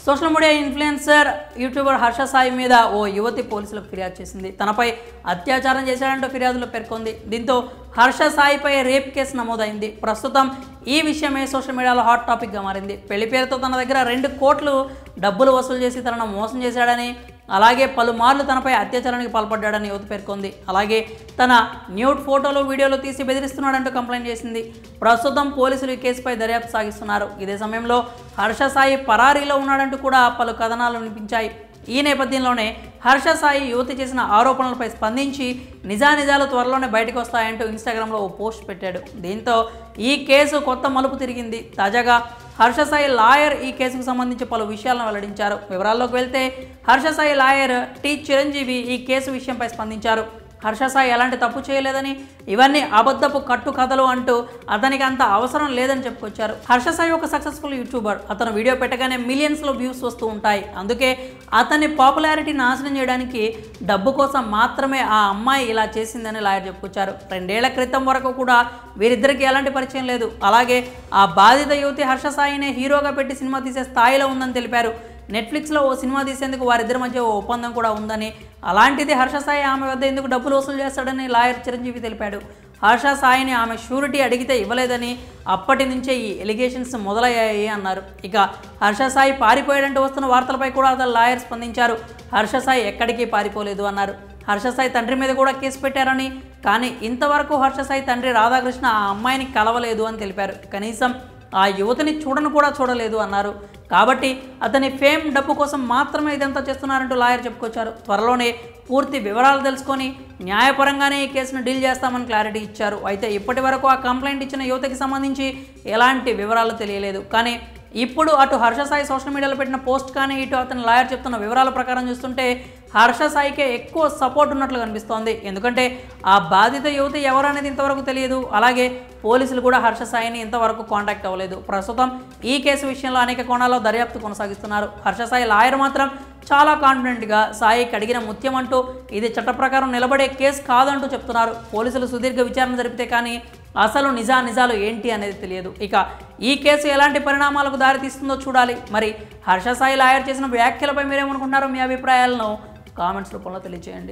Social media influencer YouTuber Harsha Sai మీద ఓ యువతి పోలీసులకు ఫిర్యాదు చేసింది. తనపై అత్యాచారం చేశాడంటూ ఫిర్యాదులో పేర్కొంది. దీంతో హర్ష సాయిపై రేప్ కేసు నమోదైంది. ప్రస్తుతం ఈ విషయమే సోషల్ మీడియాలో హాట్ టాపిక్గా మారింది. పెళ్లి పేరుతో తన దగ్గర 2 కోట్లు డబ్బులు వసూలు చేసి తనను మోసం చేశాడని, అలాగే పలుమార్లు తనపై అత్యాచారానికి పాల్పడ్డాడని యువత పేర్కొంది. అలాగే తన న్యూడ్ ఫోటోలు వీడియోలు తీసి బెదిరిస్తున్నాడంటూ కంప్లైంట్ చేసింది. ప్రస్తుతం పోలీసులు ఈ కేసుపై దర్యాప్తు సాగిస్తున్నారు. ఇదే సమయంలో హర్ష సాయి పరారీలో ఉన్నాడంటూ కూడా పలు కథనాలు వినిపించాయి. ఈ నేపథ్యంలోనే హర్ష సాయి యువతి చేసిన ఆరోపణలపై స్పందించి నిజానిజాలు త్వరలోనే బయటకు వస్తాయంటూ ఇన్స్టాగ్రామ్లో ఓ పోస్ట్ పెట్టాడు. దీంతో ఈ కేసు కొత్త మలుపు తిరిగింది. తాజాగా హర్ష సాయి లాయర్ ఈ కేసుకు సంబంధించి పలు విషయాలను వెల్లడించారు. వివరాల్లోకి వెళ్తే హర్ష సాయి లాయర్ టి చిరంజీవి ఈ కేసు విషయంపై స్పందించారు. హర్ష సాయి ఎలాంటి తప్పు చేయలేదని, ఇవన్నీ అబద్ధపు కట్టుకథలు అంటూ అతనికి అంత అవసరం లేదని చెప్పుకొచ్చారు. హర్ష సాయి ఒక సక్సెస్ఫుల్ యూట్యూబర్. అతను వీడియో పెట్టగానే మిలియన్స్లో వ్యూస్ వస్తూ ఉంటాయి. అందుకే అతని పాపులారిటీ నాశనం చేయడానికి డబ్బు కోసం మాత్రమే ఆ అమ్మాయి ఇలా చేసిందని లాయర్ చెప్పుకొచ్చారు. 2 ఏళ్ల క్రితం వరకు కూడా వీరిద్దరికీ ఎలాంటి పరిచయం లేదు. అలాగే ఆ బాధిత యువతి హర్ష సాయినే హీరోగా పెట్టి సినిమా తీసే స్థాయిలో ఉందని తెలిపారు. నెట్ఫ్లిక్స్లో ఓ సినిమా తీసేందుకు వారిద్దరి మధ్య ఓ ఒప్పందం కూడా ఉందని, అలాంటిది హర్ష సాయి ఆమె వద్ద ఎందుకు డబ్బులు వసూలు చేస్తాడని లాయర్ చిరంజీవి తెలిపాడు. హర్ష సాయిని ఆమె షూరిటీ అడిగితే ఇవ్వలేదని, అప్పటి నుంచే ఈ ఎలిగేషన్స్ మొదలయ్యాయి అన్నారు. ఇక హర్ష సాయి పారిపోయాడంటూ వస్తున్న వార్తలపై కూడా అతను లాయర్ స్పందించారు. హర్ష సాయి ఎక్కడికి పారిపోలేదు అన్నారు. హర్ష సాయి తండ్రి మీద కూడా కేసు పెట్టారని, కానీ ఇంతవరకు హర్ష సాయి తండ్రి రాధాకృష్ణ ఆ అమ్మాయిని కలవలేదు అని తెలిపారు. కనీసం ఆ యువతిని చూడలేదు అన్నారు. కాబట్టి అతని ఫేమ్ డబ్బు కోసం మాత్రమే ఇదంతా చేస్తున్నారంటూ లాయర్ చెప్పుకొచ్చారు. త్వరలోనే పూర్తి వివరాలు తెలుసుకొని న్యాయపరంగానే ఈ కేసును డీల్ చేస్తామని క్లారిటీ ఇచ్చారు. అయితే ఇప్పటి వరకు ఆ కంప్లైంట్ ఇచ్చిన యువతకి సంబంధించి ఎలాంటి వివరాలు తెలియలేదు. కానీ ఇప్పుడు అటు హర్ష సాయి సోషల్ మీడియాలో పెట్టిన పోస్ట్ కానీ, ఇటు అతని లాయర్ చెప్తున్న వివరాల ప్రకారం చూస్తుంటే హర్ష సాయికే ఎక్కువ సపోర్ట్ ఉన్నట్లు కనిపిస్తోంది. ఎందుకంటే ఆ బాధిత యువతి ఎవరు అనేది ఇంతవరకు తెలియదు. అలాగే పోలీసులు కూడా హర్ష సాయిని ఇంతవరకు కాంటాక్ట్ అవ్వలేదు. ప్రస్తుతం ఈ కేసు విషయంలో అనేక కోణాల్లో దర్యాప్తు కొనసాగిస్తున్నారు. హర్ష సాయి లాయర్ మాత్రం చాలా కాన్ఫిడెంట్గా సాయికి అడిగిన ముత్యం అంటూ ఇది చట్ట ప్రకారం నిలబడే కేసు కాదంటూ చెప్తున్నారు. పోలీసులు సుదీర్ఘ విచారణ జరిపితే కానీ అసలు నిజాలు ఏంటి అనేది తెలియదు. ఇక ఈ కేసు ఎలాంటి పరిణామాలకు దారితీస్తుందో చూడాలి. మరి హర్ష సాయి లాయర్ చేసిన వ్యాఖ్యలపై మీరేమనుకుంటున్నారో మీ అభిప్రాయాలను కామెంట్స్ రూపంలో తెలియజేయండి.